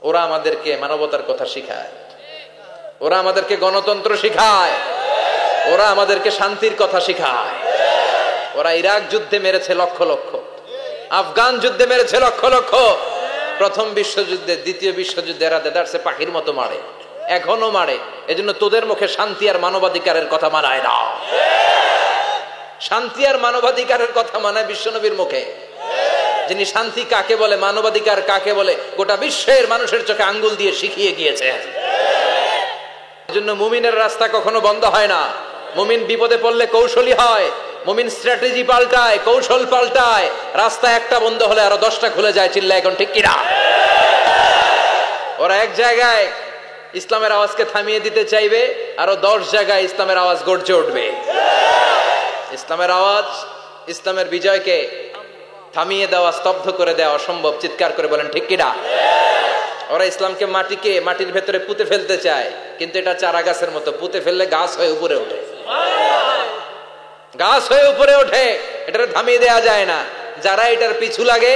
ওরা আমাদেরকে মানবতার কথা শিখায়, ওরা আমাদেরকে গণতন্ত্র শিখায়, ওরা আমাদেরকে শান্তির কথা শিখায়। ওরা ইরাক যুদ্ধে মেরেছে লক্ষ লক্ষ, আফগান যুদ্ধে মেরেছে লক্ষ লক্ষ, প্রথম বিশ্বযুদ্ধে, দ্বিতীয় বিশ্বযুদ্ধে এরা দেদারসে পাখির মতো মারে, এখনো মারে। এজন্য তোদের মুখে শান্তি আর মানবাধিকারের কথা মানায় না। শান্তি আর মানবাধিকারের কথা মানায় বিশ্বনবীর মুখে, যিনি শান্তি কাকে বলে, মানবাধিকার কাকে বলে, গোটা বিশ্বের মানুষের চোখে আঙ্গুল দিয়ে শিখিয়ে গিয়েছেন। এজন্য মুমিনের রাস্তা কখনো বন্ধ হয় না। মুমিন বিপদে পড়লে কৌশলী হয়, মুমিন স্ট্র্যাটেজি পাল্টায়, কৌশল পাল্টায়। রাস্তা একটা বন্ধ হলে আরো 10টা খুলে যায়। চিল্লা এখন ঠিক কিনা? ওরা এক জায়গায় ইসলামের আওয়াজকে থামিয়ে দিতে চাইবে, আরো 10 জায়গায় ইসলামের আওয়াজ গর্জে উঠবে। ইসলামের আওয়াজ, ইসলামের বিজয়কে থামিয়ে দেওয়া, স্তব্ধ করে দেওয়া অসম্ভব। চিৎকার করে বলেন ঠিক কিনা? ওরা ইসলামকে মাটির ভেতরে পুঁতে ফেলতে চায়, কিন্তু এটা চারা গাছের মতো, পুঁতে ফেললে গাছ হয়ে উপরে ওঠে, গাছ হয়ে উপরে ওঠে। এটা থামিয়ে দেওয়া যায় না। যারা এটার পিছু লাগে,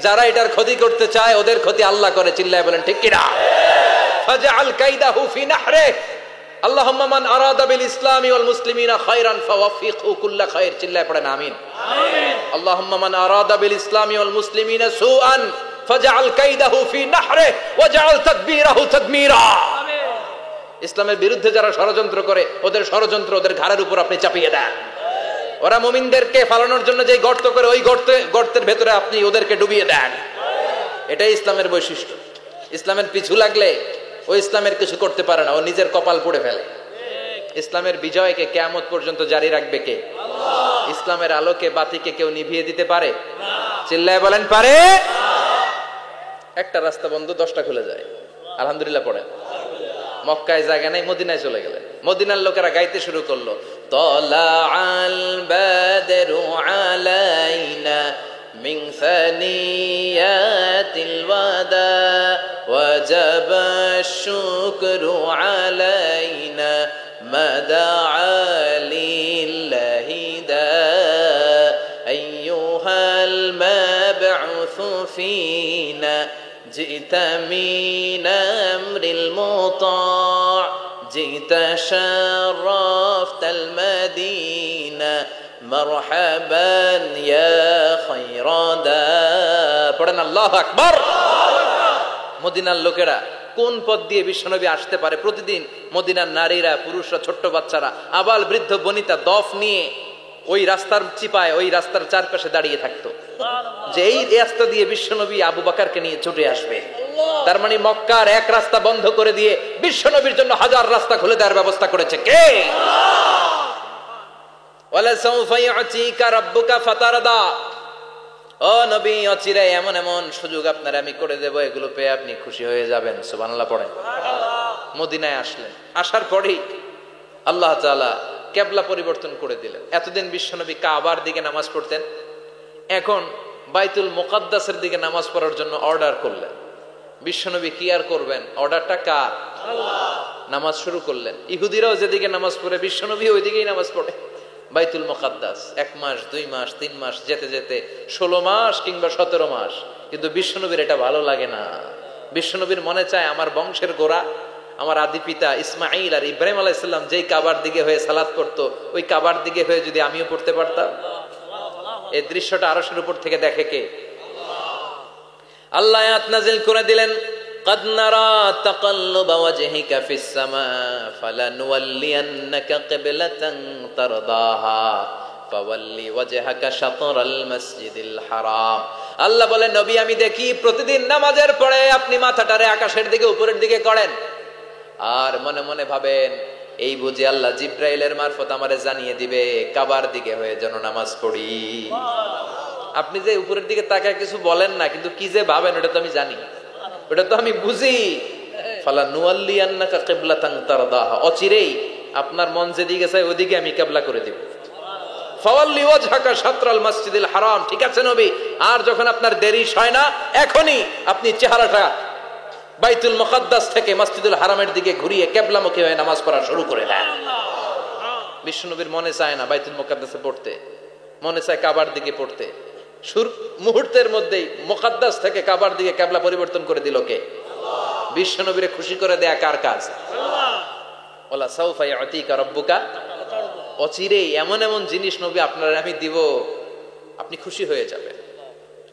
যারা এটার ক্ষতি করতে চায়, ওদের ক্ষতি আল্লাহ করে। চিল্লায় বলেন ঠিক কিনা? ফাজআল কাইদাহু ফি নাহরিহি আল্লাহুম্মা মান আরাদা বিল ইসলামি ওয়াল মুসলিমিনা খায়রান ফাওয়াফিকহু কুল্লা খায়র। চিল্লায় পড়েন আমিন। আমিন। আল্লাহুম্মা মান আরাদা বিল ইসলামি ওয়াল মুসলিমিনা সুআন ফাজআল কাইদাহু ফি নাহরিহি ওয়াজআল তাদবীরাহু তাদমীরা। আমিন। ইসলামের বিরুদ্ধে যারা ষড়যন্ত্র করে, ওদের ষড়যন্ত্র ওদের ঘাড়ের উপর আপনি চাপিয়ে দেন। ওরা মুমিনদেরকে ফালানোর জন্য যে গর্ত করে, ওই গর্তের ভেতরে আপনি ওদেরকে ডুবিয়ে দেন। এটাই ইসলামের বৈশিষ্ট্য। ইসলামের পিছু লাগলে ও ইসলামের কিছু করতে পারে না, ও নিজের কপাল পুড়ে ফেলে। ইসলামের বিজয়কে কিয়ামত পর্যন্ত জারি রাখবে কে? আল্লাহ। ইসলামের আলোকে বাতিকে কেউ নিভিয়ে দিতে পারে? না। চিল্লায় বলেন পারে? না। একটা রাস্তা বন্ধ, 10টা খুলে যায়। আলহামদুলিল্লাহ পড়েন। মক্কায় জায়গা নাই, মদিনায় চলে গেলেন। মদিনার লোকেরা গাইতে শুরু করলো, তলাআল বাদরু আলাইনা মিন সানিয়াতিল ওয়াদা ওয়াজাবা শুকরু আলাইনা মাদাআ লিল্লাহি দা আইয়ুহাল মাবউসু ফিনা جئت من أمر المطاع جئت شرفت المدينة مرحبا يا خير دا পড়েন আল্লাহু আকবার। মদিনার লোকেরা কোন পথ দিয়ে বিশ্বনবী আসতে পারে? প্রতিদিন মদিনার নারীরা, পুরুষরা, ছোট্ট বাচ্চারা, আবাল বৃদ্ধ বনিতা দফ নিয়ে ওই রাস্তার চিপায়, ওই রাস্তার চারপাশে দাঁড়িয়ে থাকতো, যে এই রাস্তা দিয়ে বিশ্বনবী আবু বকরকে নিয়ে ছুটে আসবে। তার মানে মক্কার এক রাস্তা বন্ধ করে দিয়ে বিশ্বনবীর জন্য হাজার রাস্তা খুলে দেওয়ার ব্যবস্থা করেছে কে? ওয়ালা সাউফা ইউতিকা রাব্বুকা ফাতারদা। ও নবী, অচিরে এমন এমন সুযোগ আপনার আমি করে দেব, এগুলো পেয়ে আপনি খুশি হয়ে যাবেন। সুবহানাল্লাহ পড়েন। মদিনায় আসলেন, আসার পরেই আল্লাহ তাআলা কিবলা পরিবর্তন করে দিলেন। এতদিন বিশ্বনবী কাবার দিকে নামাজ পড়তেন, এখন বাইতুল মুকাদ্দাসের দিকে নামাজ পড়ার জন্য অর্ডার করলেন। বিশ্বনবী কি আর করবেন, অর্ডারটা কার? আল্লাহ। নামাজ শুরু করলেন। ইহুদিরাও যেদিকে নামাজ পড়ে, বিশ্বনবী ওইদিকেই নামাজ পড়ে। বাইতুল মুকাদ্দাস 1 মাস, 2 মাস, 3 মাস যেতে যেতে 16 মাস কিংবা 17 মাস, কিন্তু বিশ্বনবীর এটা ভালো লাগে না। বিশ্বনবীর মনে চায় আমার বংশের গোড়া, আমার আদি পিতা ইসমাইল আর ইব্রাহিম আলাইহিস সালাম যেই কাবার দিকে হয়ে সালাত করতো, ওই কাবার দিকে হয়ে যদি আমিও পড়তে পারতাম। এই দৃশ্যটা আরশের উপর থেকে দেখে কে? আল্লাহ আয়াত নাযিল করে দিলেন, قد نرى تقلب وجهك في السماء فلنولينك قبلة ترضاها فولي وجهك شطر المسجد الحرام। আল্লাহ বলেন, নবী আমি দেখি প্রতিদিন নামাজের পরে আপনি মাথাটারে আকাশের দিকে, উপরের দিকে করেন, আর মনে মনে ভাবেন এই বুঝি আল্লাহ জিব্রাইলের মারফত আমারে জানিয়ে দিবে কাবার দিকে হয়ে যেন নামাজ পড়ি। আপনি যে উপরের দিকে তাকায় কিছু বলেন না, কিন্তু কি যে ভাবেন ওটা তো আমি জানি, ওটা তো আমি বুঝি। ফালা নুয়াল্লিয়ান্নাকা কিবলাতান তারদাহা, অচিরেই আপনার মন যেদিকে চায় ওদিকে আমি কিবলা করে দেব। ফাওয়াল্লি ওয়াজহাকা শাতরাল মসজিদিল হারাম। ঠিক আছে নবী, আর যখন আপনার দেরি হয় না, এখনই আপনি চেহারাটা বাইতুল মুকাদ্দাস থেকে মসজিদুল হারামের দিকে ঘুরিয়ে কিবলামুখী হয়ে নামাজ পড়া শুরু করে দেন। বিশ্বনবীর মনে চায় না বাইতুল মুকাদ্দাসে পড়তে, মনে চায় কাবার দিকে পড়তে। মুহূর্তের মধ্যেই মুকাদ্দাস থেকে কাবার দিকে কিবলা পরিবর্তন করে দিল কে? আল্লাহ। বিশ্ব নবীরে খুশি করে দেয়া কার কাজ? ওলা সাউফা ইয়াতিকা রাব্বুকা, অচিরেই এমন এমন জিনিস নবী আপনার আমি দিব, আপনি খুশি হয়ে যাবেন,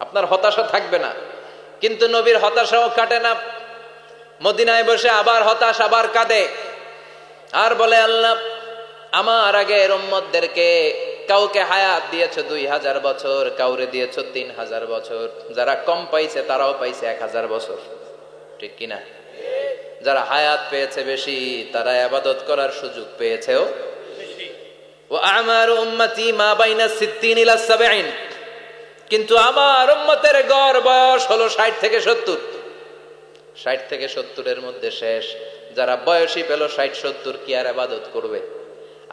আপনার হতাশা থাকবে না। কিন্তু নবীর হতাশাও কাটে না, মদিনায় বসে আবার হতাশ, আবার কাঁদে, আর বলে আল্লাহ আমার আগের উম্মতদেরকে কাউকে হায়াত দিয়েছ 2000 বছর, কাউরে দিয়েছ 3000 বছর, যারা কম পাইছে তারাও পাইছে 1000 বছর, ঠিক কিনা? যারা হায়াত পেয়েছে বেশি তারা ইবাদত করার সুযোগ পেয়েছেও। ওয়া আমারু উম্মতি মা বাইনা 60 ইলা 70, কিন্তু আমার উম্মতের গড় বয়স হলো 60 থেকে 70। 60 থেকে 70 এর মধ্যে শেষ। যারা বয়সী পেল 60-70 কি আর ইবাদত করবে?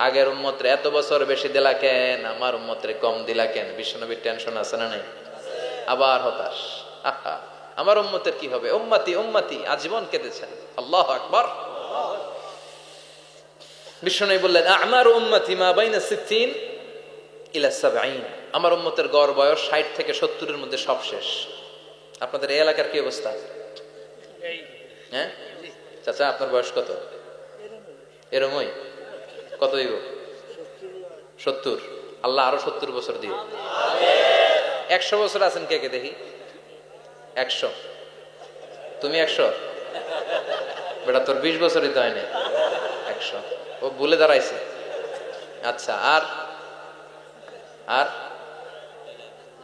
আগের উম্মতরে এত বছর বেশি দিলা কেন, আমার উম্মতরে কম দিলা কেন? বিশ্বনবীর টেনশন আছে না নাই? আবার হতাশ, আমার উম্মতের কি হবে? উম্মতি উম্মতি আজীবন কেঁদেছেন। আল্লাহু আকবার। বিশ্বনবী বললেন আমার উম্মতি মা বাইনা 60 ইলা 70, আমার উম্মতের গড় বয়স 60 থেকে 70 এর মধ্যে সব শেষ। আপনাদের এই এলাকার কি অবস্থা? হ্যাঁ চাচা, আপনার বয়স কত? এরমই কত দিব? 70। আল্লাহ আরো 70 বছর দিও। 100 বছর আছেন কে কে দেখি? 100। তুমি 100? বেটা তোর 20 বছরই তো হয়নি। 100 ও ভুলে দাঁড়াইছে। আচ্ছা, আর আর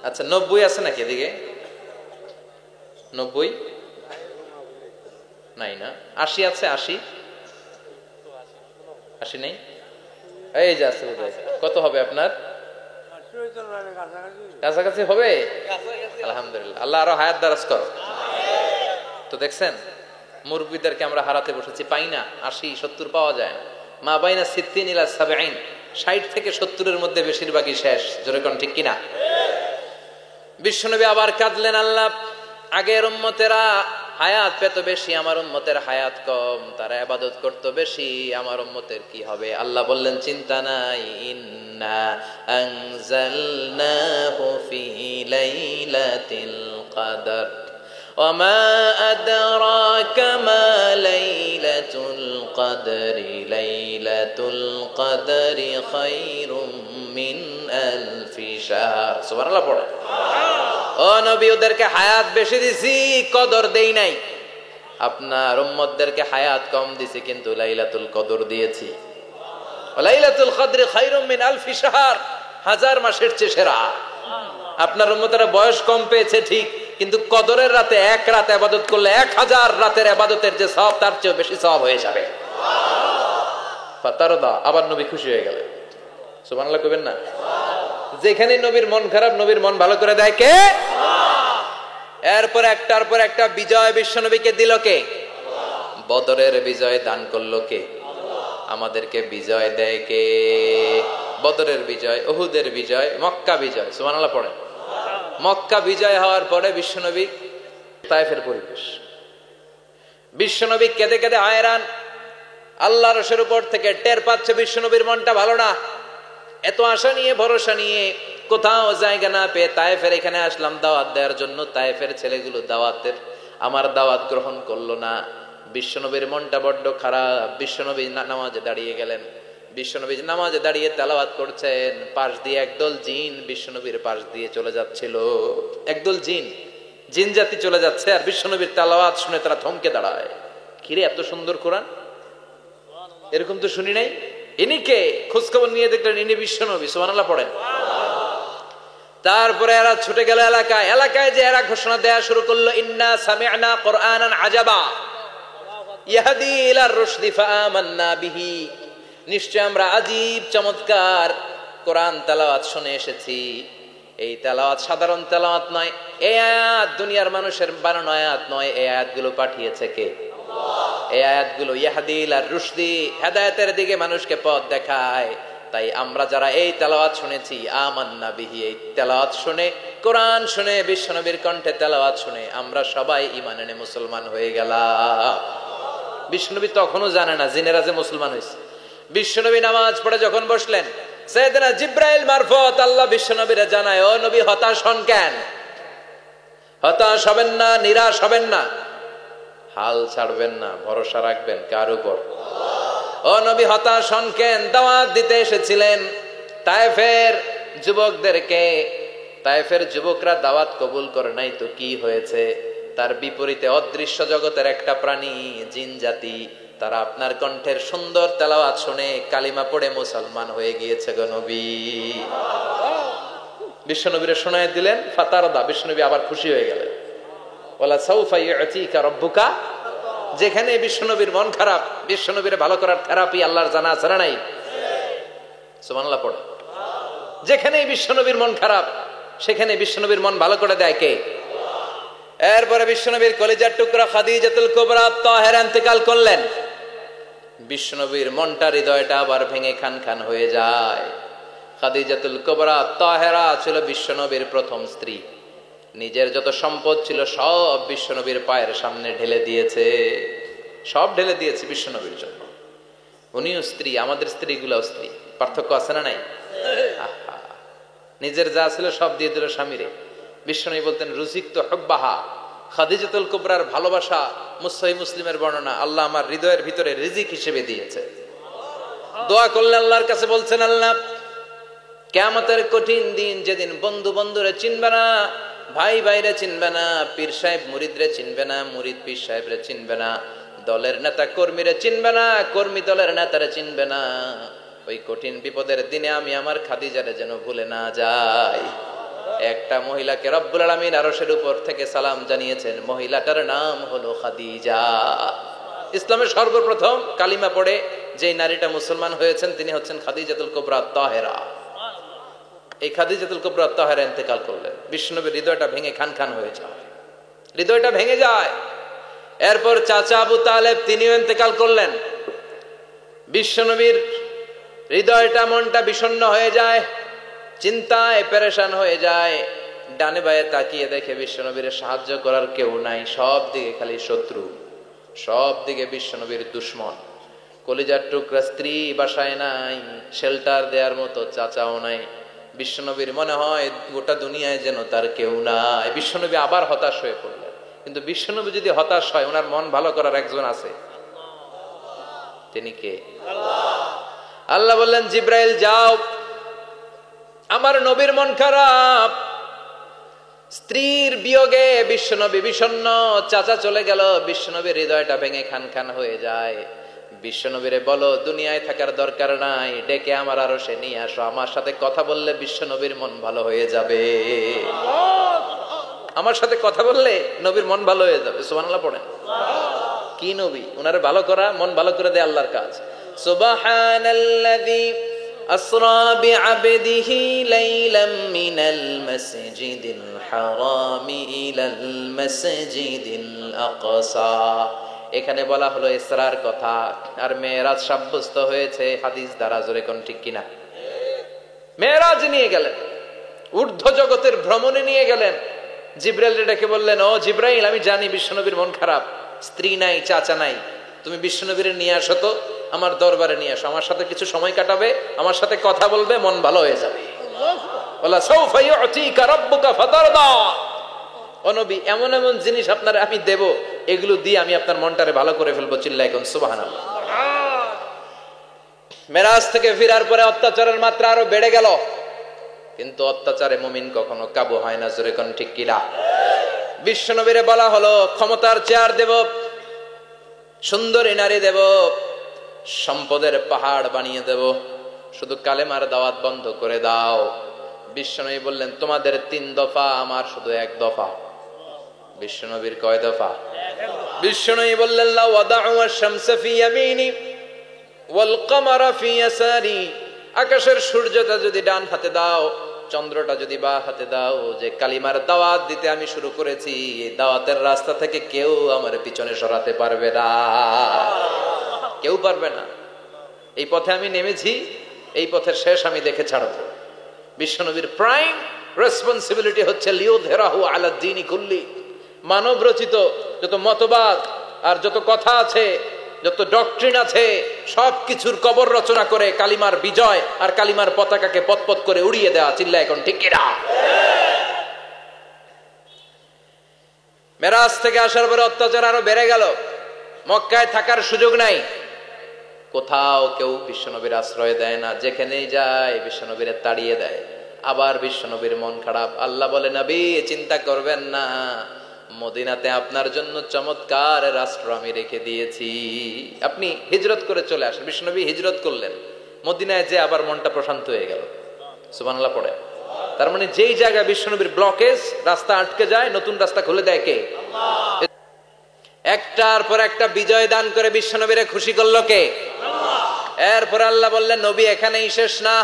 আচ্ছা 90 আছে নাকি এদিকে? 90 নাই না? 80 আছে? 80 নেই? এই যে আছে। কত হবে আপনার? কাছাকাছি হবে। আলহামদুলিল্লাহ, আল্লাহ আরো হায়াত দারাজ কর। তো দেখছেন মুরব্বীদেরকে আমরা হারাতে বসেছি, পাই না। 80-70 পাওয়া যায় না। মা বাইনা 60 ইলা 70, 60 থেকে 70 এর মধ্যে বেশিরভাগই শেষ। জোরে কোন ঠিক কিনা? বিশ্বনবী আবার কাঁদলেন, আল্লাহ আগের উম্মতেরা হায়াত পেত বেশি, আমার উম্মতের হায়াত কম, তারা ইবাদত করত বেশি, আমার উম্মতের কি হবে? আল্লাহ বললেন চিন্তা নাই, ইন্না আনজালনাহু ফি লাইলাতিল কদর ওয়া মা আদরাকা মা লাইলাতুল কদরি লাইলাতুল কদরি খায়রুম মিন আলফি শাহর। সুবহানাল্লাহ পড়ে। ও নবী, ওদেরকে হায়াত বেশি দিছি, কদর দেই নাই। আপনার উম্মতদেরকে হায়াত কম দিছি, কিন্তু লাইলাতুল কদর দিয়েছি। লাইলাতুল কদর খায়রুম মিন আলফি শাহর, 1000 মাসের চেয়ে সেরা। আপনার উম্মতেরা বয়স কম পেয়েছে ঠিক, কিন্তু কদরের রাতে এক রাত ইবাদত করলে 1000 রাতের ইবাদতের যে সওয়াব তার চেয়ে বেশি সওয়াব হয়ে যাবে। ফাতারদা, আবার নবী খুশি হয়ে গেলেন। সুবহানাল্লাহ কইবেন না? যেখানে নবীর মন খারাপ, নবীর মন ভালো করে দেয় কে? এরপর একটার পর একটা বিজয় বিশ্বনবীকে দিল কে? বদরের বিজয় দান করলো কে? আমাদেরকে বিজয় দেয় কে? বদরের বিজয়, উহুদের বিজয়, মক্কা বিজয়। সুবহানাল্লাহ পড়েন। মক্কা বিজয় হওয়ার পরে বিশ্বনবী তায়েফের পরিবেশ, বিশ্বনবী কেঁদে কেঁদে হায়রান। আল্লাহ রসের উপর থেকে টের পাচ্ছে বিশ্বনবীর মনটা ভালো না। এত আশা নিয়ে ভরসা নিয়ে কোথাও জায়গা না পেয়ে তায়েফের এখানে আসলাম দাওয়াত দেওয়ার জন্য। তায়েফের ছেলেগুলো দাওয়াতের আমার দাওয়াত গ্রহণ করলো না। বিশ্বনবীর মনটা বড্ড খারাপ। বিশ্বনবী নামাজে দাঁড়িয়ে গেলেন। বিশ্বনবী নামাজে দাঁড়িয়ে তেলাওয়াত করছেন, পাশ দিয়ে একদল জিন বিশ্বনবীর পাশ দিয়ে চলে যাচ্ছিল। একদল জিন জাতি চলে যাচ্ছে, আর বিশ্বনবীর তেলাওয়াত শুনে তারা থমকে দাঁড়ায়। কিরে, এত সুন্দর কোরআন, এরকম তো শুনি নাই। ইনি কে? খোঁজখবর নিয়ে দেখলেন ইনি বিশ্বনবী। সুবহানাল্লাহ পড়েন। তারপরে এরা ছুটে গেল এলাকায় যে এরা ঘোষণা দেয়া শুরু করলো, ইন্না সামি'না কুরআনান আজাবা ইয়াহদি ইলার রুশদি ফাআমান্না বিহি। নিশ্চয় আমরা আজীব চমৎকার কোরআন তেলাওয়াত শুনে এসেছি। এই তেলাওয়াত সাধারণ তেলাওয়াত নয়, এই আয়াত দুনিয়ার মানুষের বানানো আয়াত নয়। এই আয়াতগুলো পাঠিয়েছে কে? এই আয়াতগুলো ইয়াহদি ইলার রুশদি, হেদায়েতের দিকে মানুষকে পথ দেখায়। তাই আমরা যারা এই তেলাওয়াত শুনেছি, আমান্না বিহি, এই তেলাওয়াত শুনে, কোরআন শুনে, বিশ্বনবীর কণ্ঠে তেলাওয়াত শুনে আমরা সবাই ঈমান এনে মুসলমান হয়ে গেলাম। বিশ্বনবী তখনও জানে না জিনেরা যে মুসলমান হয়েছে। বিশ্বনবী নামাজ পড়ে যখন বসলেন, সাইয়েদনা জিব্রাইল মারফত আল্লাহ বিশ্বনবীরে জানায়, ও নবী হতাশ হন কেন? হতাশ হবেন না, নিরাশ হবেন না। হাল ছাড়বেন না, ভরসা রাখবেন কার উপর? ও নবী হতাশ হন কেন? দাওয়াত দিতে এসেছিলেন তায়েফের যুবকদেরকে। তায়েফের যুবকরা দাওয়াত কবুল করে নাই তো কি হয়েছে? তার বিপরীতে অদৃশ্য জগতের একটা প্রাণী, জিন জাতি, তারা আপনার কণ্ঠের সুন্দর তেলাওয়াত শুনে কালিমা পড়ে মুসলমান হয়ে গিয়েছে গো নবী। বিশ্বনবীরে শোনায় দিলেন, ফাতারদা, বিশ্বনবী আবার খুশি হয়ে গেলেন। ওয়ালা সাউফা ইউতিকা রাব্বুকা। যেখানে বিশ্বনবীর মন খারাপ, বিশ্বনবীরে ভালো করার থেরাপি আল্লাহর জানা আছে না নাই? সুবহানাল্লাহ পড়ে। যেখানে বিশ্বনবীর মন খারাপ, সেখানে বিশ্বনবীর মন ভালো করে দেয় কে? এরপরে বিশ্বনবীর কলিজার টুকরা খাদিজাতুল কুবরা তাহেরা ইন্তেকাল করলেন। বিশ্বনবীর মনটা, হৃদয়টা আবার ভেঙে খান খান হয়ে যায়। খাদিজাতুল কুবরা তাহেরা ছিল বিশ্বনবীর প্রথম স্ত্রী। নিজের যত সম্পদ ছিল সব বিশ্বনবীর পায়ের সামনে ঢেলে দিয়েছে, সব ঢেলে দিয়েছে বিশ্বনবীর জন্য। উনিও স্ত্রী, আমাদের স্ত্রীগুলাও স্ত্রী, পার্থক্য আছে না নাই? নিজের যা ছিল সব দিয়ে দিল স্বামীরে। বিশ্বনবী বলতেন রুজিক তো হব্বাহা। খাদিজাতুল কুবরার ভালোবাসা সহিহ মুসলিমের বর্ণনা, আল্লাহ আমার হৃদয়ের ভিতরে রিজিক হিসেবে দিয়েছে। দোয়া করলে আল্লাহর কাছে বলছেন, আল্লাহ কিয়ামতের কঠিন দিন, যেদিন বন্ধু বন্ধুরে চিনবে না, ভাই ভাইরে চিনবে না, পীর সাহেব মুরিদরে চিনবে না, মুরিদ পীর সাহেবরে চিনবে না, দলের নেতা কর্মীরে চিনবে না, কর্মী দলের নেতারে চিনবে না, ওই কঠিন বিপদের দিনে আমি আমার খাদিজারে যেন ভুলে না যাই। একটা মহিলাকে রব্বুল আলামিন আরশের উপর থেকে সালাম জানিয়েছেন, মহিলাটার নাম হলো খাদিজা। ইসলামের সর্বপ্রথম কালিমা পড়ে যে নারীটা মুসলমান হয়েছেন তিনি হচ্ছেন খাদিজাতুল কুবরা তাহেরা। এই খাদিজাতুল কুবরা তাহেরা ইন্তেকাল করলেন। বিশ্বনবীর হৃদয়টা ভেঙে খান খান হয়ে যায়, হৃদয়টা ভেঙে যায়। এরপর চাচা আবু তালেব তিনিও ইন্তেকাল করলেন। বিশ্বনবীর হৃদয়টা, মনটা বিষণ্ণ হয়ে যায়, চিন্তায় পেরেশান হয়ে যায়। ডানে বায়ে তাকিয়ে দেখে বিশ্বনবীর সাহায্য করার কেউ নাই, সব দিকে খালি শত্রু, সব দিকে বিশ্বনবীর দুশ্মন। কলিজার টুকরা স্ত্রী বাসায় নাই, শেল্টার দেওয়ার মতো চাচাও নাই। বিশ্বনবীর মনে হয় গোটা দুনিয়ায় যেন তার কেউ নাই। বিশ্বনবী আবার হতাশ হয়ে পড়লেন। কিন্তু বিশ্বনবী যদি হতাশ হয়, ওনার মন ভালো করার একজন আছে। তিনি কে? আল্লাহ বললেন, জিব্রাইল যাও, আমার নবীর মন খারাপ, স্ত্রীর বিয়োগে বিশ্বনবী বিষণ্ণ, চাচা চলে গেল, বিশ্বনবীর হৃদয়টা ভেঙে খান খান হয়ে যায়। বিশ্বনবীরে বলো দুনিয়ায় থাকার দরকার নাই, ডেকে আমার আরশে নিয়ে আসো, আমার সাথে কথা বললে বিশ্বনবীর মন ভালো হয়ে যাবে। আমার সাথে কথা বললে নবীর মন ভালো হয়ে যাবে। সুবহানাল্লাহ পড়েন। কি নবী, উনারে ভালো করা, মন ভালো করে দেয় আল্লাহর কাজ। সুবহানাল্লাযী আসরা বিআবদিহি লাইলাম মিনাল মাসজিদিল হারামি ইলাল মাসজিদিল আকসা। এখানে বলা হলো ইসরার কথা, আর মেরাজ সাব্যস্ত হয়েছে হাদিস দ্বারা। জোরে কোন ঠিক কিনা? মেরাজ নিয়ে গেলেন, ঊর্ধ্ব জগতের ভ্রমণে নিয়ে গেলেন। জিব্রাইল ডেকে বললেন, ও জিব্রাইল, আমি জানি বিশ্বনবীর মন খারাপ, স্ত্রী নাই, চাচা নাই, তুমি বিশ্বনবীরে নিয়ে আসো তো, আমার দরবারে নিয়ে আসো, আমার সাথে কিছু সময় কাটাবে, আমার সাথে কথা বলবে, মন ভালো হয়ে যাবে। ওয়ালা সাউফা ইউতিকা রাব্বুকা ফাতারদা। ও নবী, এমন এমন জিনিস আপনার আমি দেব, এগুলো দিয়ে আমি আপনার মনটারে ভালো করে ফেলবো। চিল্লায় কোন সুবহানাল্লাহ। মেরাজ থেকে ফেরার পরে অত্যাচারের মাত্রা আরো বেড়ে গেল, কিন্তু অত্যাচারে মুমিন কখনো কাবু হয় না। জোরে কোন ঠিক কিনা? বিশ্বনবীরে বলা হলো, ক্ষমতার চেয়ার দেব, সুন্দরী নারী দেব, সম্পদের পাহাড় বানিয়ে দেব, শুধু কালেমার দাওয়াত বন্ধ করে দাও। বিশ্বনবী বললেন, তোমাদের 3 দফা, আমার শুধু 1 দফা। বিশ্বনবীর কয় দফা? বিশ্বনবী বললেন, লা ওয়াদাউ আশ-শামসা ফি ইয়ামিনি ওয়াল কামারা ফি ইয়াসারি। আকাশের সূর্যটা যদি ডান হাতে দাও, চন্দ্রটা যদি বাঁ হাতে দাও, যে কালিমার দাওয়াত দিতে আমি শুরু করেছি, এই দাওয়াতের রাস্তা থেকে কেউ আমার পিছনে সরাতে পারবে না, কেউ পারবে না। এই পথে আমি নেমেছি, এই পথের শেষ আমি দেখে ছাড়বো। বিশ্বনবীর প্রাইম রেসপন্সিবিলিটি হচ্ছে লিউযহিরাহু আলা দ্বীনি কুল্লি। মানব রচিত যত মতবাদ আর যত কথা আছে, যত ডক্ট্রিন আছে, সবকিছুর কবর রচনা করে কালিমার বিজয় আর কালিমার পতাকাকে পতপত করে উড়িয়ে দেওয়া। চিল্লা এখন ঠিক কিনা? মেরাজ থেকে আসার পরে অত্যাচার আরো বেড়ে গেল, মক্কায় থাকার সুযোগ নাই, কোথাও কেউ বিশ্বনবীর আশ্রয় দেয় না, যেখানেই যায় বিশ্বনবীরে তাড়িয়ে দেয়। আবার বিশ্বনবীর মন খারাপ, আল্লাহ বলে নবী চিন্তা করবেন না, মদিনাতে আপনার জন্য চমৎকার রাষ্ট্র আমি রেখে দিয়েছি, আপনি হিজরত করে চলে আসেন। বিশ্বনবী হিজরত করলেন, মদিনায় যে আবার মনটা প্রশান্ত হয়ে গেল। সুবহানাল্লাহ পড়ে। তার মানে যেই জায়গায় বিশ্বনবীর ব্লকেজ, রাস্তা আটকে যায়, নতুন রাস্তা খুলে দেয় কে? একটার পর একটা বিজয় দান করে বিশ্বনবীরে খুশি করলো কে? এরপর আল্লাহ বললেন নবী এখানেই শেষ না,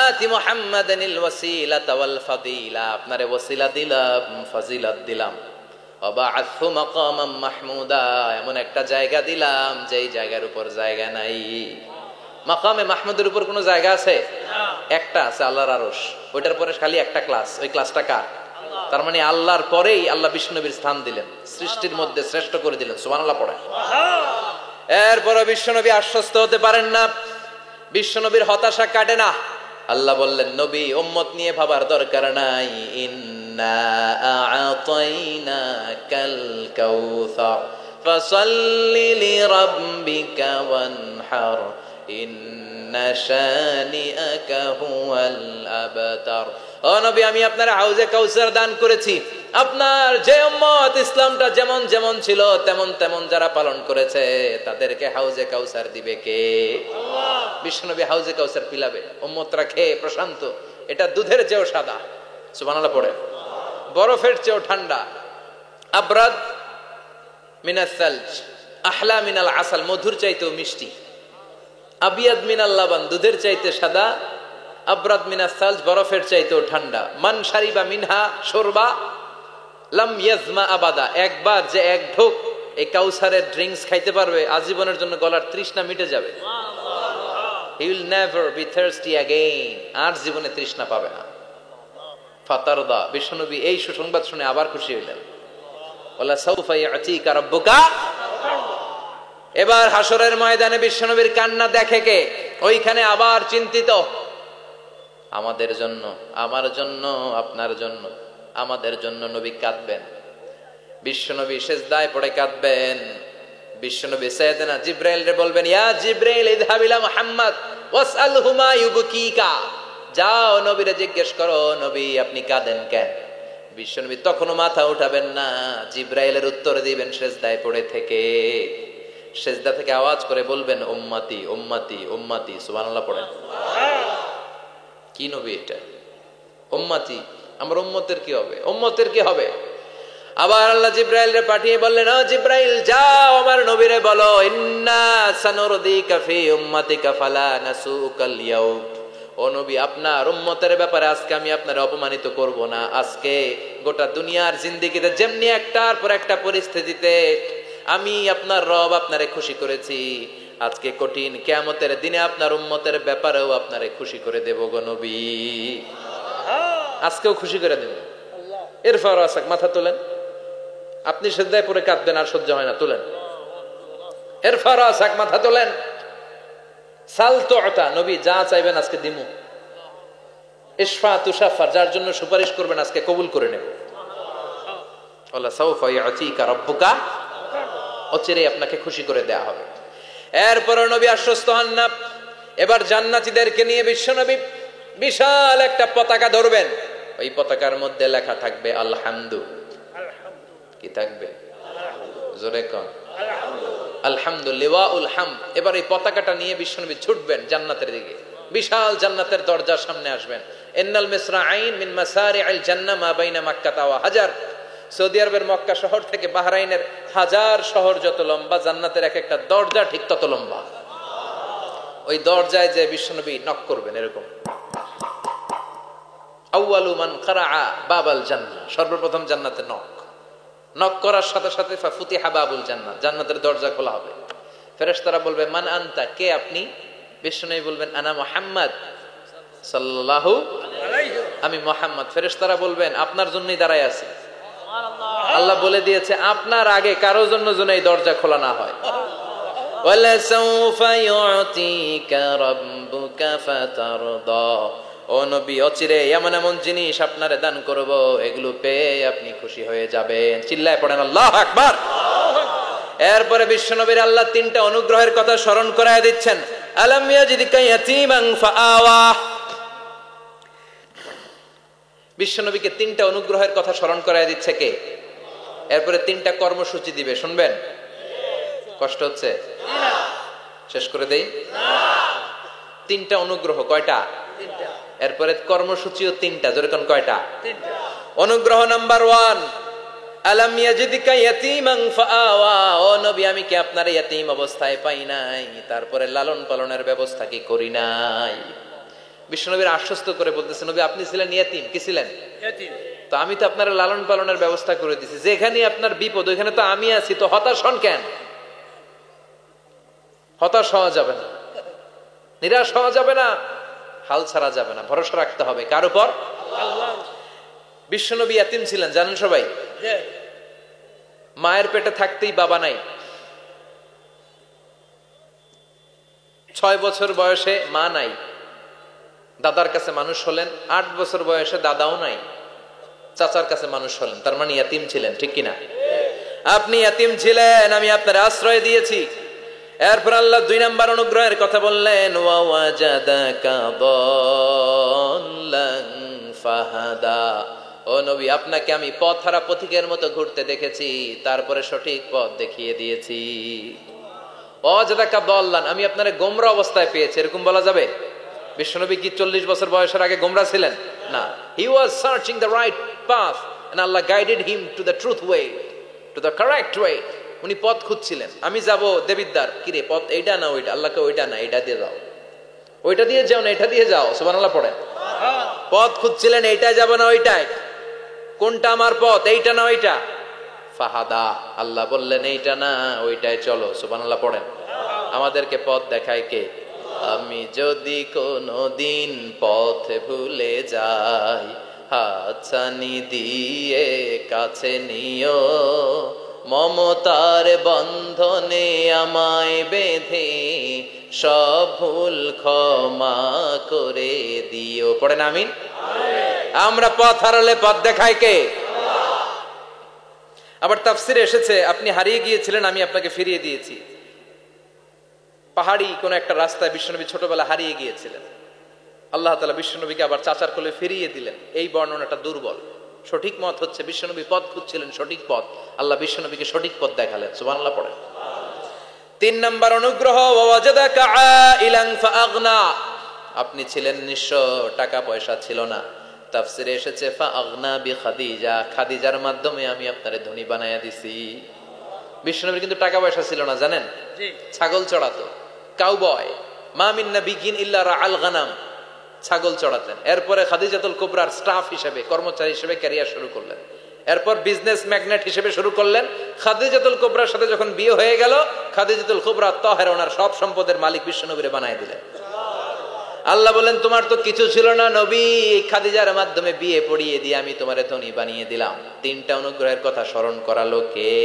আতি মুহাম্মাদানিল ওয়াসিলাতা ওয়াল ফাদিলা, আপনারে ওয়াসিলা দিলাম, ফাজিলাত দিলাম, ওয়াবা'আথু মাকামাম মাহমুদা, এমন একটা জায়গা দিলাম যেই জায়গার উপর জায়গা নাই। মাকামে মাহমুদের উপর কোনো জায়গা আছে? একটা আছে, আল্লাহর আরশ। ওইটার পরে খালি একটা ক্লাস, ওই ক্লাসটা কার? তার মানে আল্লাহর পরেই আল্লাহ বিশ্বনবীর স্থান দিলেন, সৃষ্টির মধ্যে শ্রেষ্ঠ করে দিলেন। সুবহানাল্লাহ পড়ে। এরপরে বিশ্বনবী আশ্বস্ত হতে পারেন না, বিশ্বনবীর হতাশা কাটে না। আল্লাহ বললেন নবী উম্মত নিয়ে ভাবার দরকার নাই, ইন্না আ'তাইনাকাল কাউসার ফাসাল্লি লিরাব্বিকা ওয়ানহার ইন্না শানিআকা হুয়াল আবতার। ও নবী আমি আপনার হাউজে কাউসার দান করেছি, আপনার যে উম্মত ইসলামটা যেমন যেমন ছিল তেমন তেমন যারা পালন করেছে তাদেরকে হাউজে কাউসার দিবে কে? আল্লাহ। বিশ্বনবী হাউজে কাউসার পিলাবে, উম্মতরা খেয়ে প্রশান্ত। এটা দুধের চেয়েও সাদা, সুবহানাল্লাহ পড়ে, বরফের চেয়েও ঠান্ডা, আবরাদ মিনাস সালজ আহলা মিনাল আসাল, মধুর চাইতেও মিষ্টি, আবিয়াদ মিনাল লাবান, দুধের চাইতে সাদা, আবরাদ মিনাস সালজ, বরফের চাইতেও ঠান্ডা। মান শারিবা মিনহা শরবা লাম ইয়াজমা আবাদা, একবার যে এক ঢোক এই কাউসারের ড্রিঙ্কস খাইতে পারবে আজীবনের জন্য গলার তৃষ্ণা মিটে যাবে। He will never be thirsty again, আর জীবনে তৃষ্ণা পাবে না। ফাতারদা, বিশ্বনবী এই সুসংবাদ শুনে আবার খুশি হইলেন। ওয়ালা সাউফা ইয়াতিকা রাব্বুকা। এবার হাসরের ময়দানে বিশ্বনবীর কান্না দেখে কে? ওইখানে আবার চিন্তিত, আমাদের জন্য, আমার জন্য, আপনার জন্য, আমাদের জন্য নবী কাঁদবেন। বিশ্বনবী সিজদায় পড়ে কাঁদবেন। বিশ্বনবী সাইয়েদনা জিবরাইল রে বলবেন, ইয়া জিবরাইল ইযহাব ইলা মুহাম্মদ ওয়াসআলহু মা ইউবকিকা, যাও নবীরে জিজ্ঞেস করো নবী আপনি কাঁদেন কেন? বিশ্বনবী তখনও মাথা উঠাবেন না, জিবরাইলের উত্তর দিবেন সিজদায় পড়ে থেকে। সিজদা থেকে আওয়াজ করে বলবেন উম্মতি উম্মতি উম্মতি। সুবহানাল্লাহ পড়েন। কি নবী এটা? উম্মতি, আমার উম্মতের কি হবে? উম্মতের কি হবে? আবার আল্লাহ জিবরাইলরে পাঠিয়ে বললেন, ও জিবরাইল যাও আমার নবীরে বলো, ইন্না সানুরদিকা ফি উম্মাতিকা ফালা নাসুকাল ইয়াউম। ও নবী আপনার উম্মতের ব্যাপারে আজকে আমি আপনার অপমানিত করব না। আজকে গোটা দুনিয়ার জিন্দেগিতে যেমনি একটার পর একটা পরিস্থিতিতে আমি আপনার রব আপনারে খুশি করেছি, আজকে কঠিন কিয়ামতের দিনে আপনার উম্মতের ব্যাপারেও আপনারে খুশি করে দেব গো নবী, আজকেও খুশি করে দেব। এরপর আসাক, মাথা তোলেন, আপনি সিজদায় পড়ে কাঁদবেন আর সহ্য হয় না, তোলেন। এরপর আসাক, মাথা তোলেন। সাল তুতা, নবী যা চাইবেন আজকে দিমু। ইশফা তুশাফার, যার জন্য সুপারিশ করবেন আজকে কবুল করে নেব। আল্লাহ সাউফা ইয়াতিকা রাব্বুকা, অচিরে আপনাকে খুশি করে দেয়া হবে। এরপর নবী আশ্বস্ত হন না। এবার জান্নাতীদেরকে নিয়ে বিশ্বনবী বিশাল একটা পতাকা ধরবেন, ওই পতাকার মধ্যে লেখা থাকবে আলহামদু। কি থাকবে? জোরে কোন আলহামদুলিল্লাহুল হামদ। এবার এই পতাকাটা নিয়ে বিশ্বনবী ছুটবেন জান্নাতের দিকে, বিশাল জান্নাতের দরজার সামনে আসবেন। ইন্নাল মিসরাঈন মিন মাসারি'আল জান্নাহ মা বাইনা মাক্কাহ ওয়া হাজার। সৌদি আরবের মক্কা শহর থেকে বাহরাইনের হাজার শহর যত লম্বা, জান্নাতের এক একটা দরজা ঠিক তত লম্বা। ওই দরজায় যে বিশ্বনবী নক করবেন এরকম, আউয়ালু মান কারাআ বাবাল জান্নাহ, সর্বপ্রথম জান্নাতে নক করার সাথে সাথে ফাফুতিহা বাবুল জান্নাহ, জান্নাতের দরজা খোলা হবে। ফেরেশতারা বলবে মান আনতা, কে আপনি? বিশ্বনবী বলবেন আনা মুহাম্মদ সাল্লাল্লাহু আলাইহি, আমি মুহাম্মদ। ফেরেশতারা বলবেন আপনার জন্যই দাঁড়ায় আছি। আল্লাহ বলে দিয়েছে আপনার আগে কারো জন্য যেন এই দরজা খোলা না হয়। ওয়ালা সাউফা ইউতিকা রাব্বুকা ফাতারদা, ও নবী, অচিরে এমন এমন জিনিস আপনারে দান করব, এগুলো পেয়ে আপনি খুশি হয়ে যাবেন। চিল্লায় পড়েন আল্লাহু আকবার। এরপরে বিশ্বনবীর আল্লাহ তিনটা অনুগ্রহের কথা স্মরণ করায় দিচ্ছেন। আলাম ইয়াজিদকা ইয়াতীমান ফাআওয়া। বিশ্বনবীকে তিনটা অনুগ্রহের কথা স্মরণ করায় দিচ্ছে কে? এরপরে তিনটা কর্মসূচি দিবে, শুনবেন? কষ্ট হচ্ছে? শেষ করে দেই। তিনটা অনুগ্রহ কয়টা? এরপরে কর্মসূচিও তিনটা, যেরকম কয়টা? অনুগ্রহ নাম্বার 1, আলাম ইয়াজিদকা ইয়াতীমান ফাআওয়া। ও নবী, আমি কি আপনার ইয়াতীম অবস্থায় পাই নাই, তারপরে লালন পালনের ব্যবস্থা কি করি নাই? বিশ্বনবীর আশ্বস্ত করে বলতেছে, নবী আপনি ছিলেন ইয়াতীম। কি ছিলেন? ইয়াতীম। তো আমি তো আপনার লালন পালনের ব্যবস্থা করে দিছি। যেখানে আপনার বিপদ ওইখানে তো আমি আছি, তো হতাশ হন কেন? হতাশ হওয়া যাবে না, নিরাশ হওয়া যাবে না, হাল ছাড়া যাবে না, ভরসা রাখতে হবে কার উপর? আল্লাহ। বিশ্বনবী ইয়াতীম ছিলেন, জানেন সবাই। মায়ের পেটে থাকতেই বাবা নাই। 6 বছর বয়সে মা নাই, দাদার কাছে মানুষ হলেন। 8 বছর বয়সে দাদাও নাই, চাচার কাছে মানুষ হলেন। তার মানে ইয়াতীম ছিলেন, ঠিক কিনা? আপনি ইয়াতীম ছিলেন, আমি আপনার আশ্রয় দিয়েছি। এরপর আল্লাহ 2 নাম্বার অনুগ্রহের কথা বললেন, ওয়া ওয়াজাদাকা দাল্লান ফাহাদা। ও নবী, আপনাকে আমি পথহারা পথিকের মতো ঘুরতে দেখেছি, তারপরে সঠিক পথ দেখিয়ে দিয়েছি। ওয়াজাদাকা দাল্লান, আমি আপনারে গোমরা অবস্থায় পেয়েছি, এরকম বলা যাবে? বিশ্বনবী কি 40 বছর বয়সের আগে গোমরা ছিলেন? না। He was searching the right path and Allah guided him to the truth way, to the correct way. উনি পথ খুঁজছিলেন। আমি যাব দেবিদ্বার, কিরে পথ এইটা না ওইটা? আল্লাহকে ওইটা না, এটা দিয়ে যাও। ওইটা দিয়ে যাও না, এটা দিয়ে যাও। সুবহানাল্লাহ পড়েন। পথ খুঁজছিলেন, এইটা যাব না ওইটাই? কোনটা আমার পথ, এইটা না ওইটা? ফাহাদা, আল্লাহ বললেন এইটা না ওইটাই চলো। সুবহানাল্লাহ পড়েন। আমাদেরকে পথ দেখায় কে? আমি যদি কোনো দিন পথ ভুলে যাই, হাতছানি দিয়ে কাছে নিও, মমতার বন্ধনে আমায় বেঁধে সব ভুল ক্ষমা করে দিও। পড়েন আমিন। আমরা পথ হারালে পথ দেখায় কে? আবার তাফসিরে এসেছে, আপনি হারিয়ে গিয়েছিলেন, আমি আপনাকে ফিরিয়ে দিয়েছি। পাহাড়ি কোন একটা রাস্তায় বিশ্বনবী ছোটবেলা হারিয়ে গিয়েছিলেন, আল্লাহ তাআলা বিশ্বনবীকে আবার চাচার কোলে ফিরিয়ে দিলেন। এই বর্ণনাটা দুর্বল। সঠিক মত হচ্ছে বিশ্বনবী পথ খুঁজছিলেন, সঠিক পথ। আল্লাহ বিশ্বনবীকে সঠিক পথ দেখালেন। সুবহানাল্লাহ পড়েন। 3 নাম্বার অনুগ্রহ, ওয়াজাদাকা আইলান ফাআগনা। আপনি ছিলেন নিঃস্ব, টাকা পয়সা ছিল না। তাফসিরে এসেছে ফাআগনা বিখাদিজা, খাদিজার মাধ্যমে আমি আপনারে ধনী বানায়া দিছি। বিশ্বনবীর কিন্তু টাকা পয়সা ছিল না, জানেন? ছাগল চড়াতো, কাউবয়। মা মিন নাবিয়্যিন ইল্লা রাআল গানাম, ছাগল চড়াতেন। এরপরে খাদিজাতুল কুবরার স্টাফ হিসেবে, কর্মচারী হিসেবে ক্যারিয়ার শুরু করলেন। এরপর বিজনেস ম্যাগনেট হিসেবে শুরু করলেন। খাদিজাতুল কুবরার সাথে যখন বিয়ে হয়ে গেল, খাদিজাতুল কুবরা তাহেরা, ওনার সব সম্পদের মালিক বিশ্বনবীরে বানায় দিলেন। আল্লাহ বলেন, তোমার তো কিছু ছিল না নবী, খাদিজার মাধ্যমে বিয়ে পড়িয়ে দিয়ে আমি তোমারে ধনী বানিয়ে দিলাম। 3টা অনুগ্রহের কথা স্মরণ করালো কে?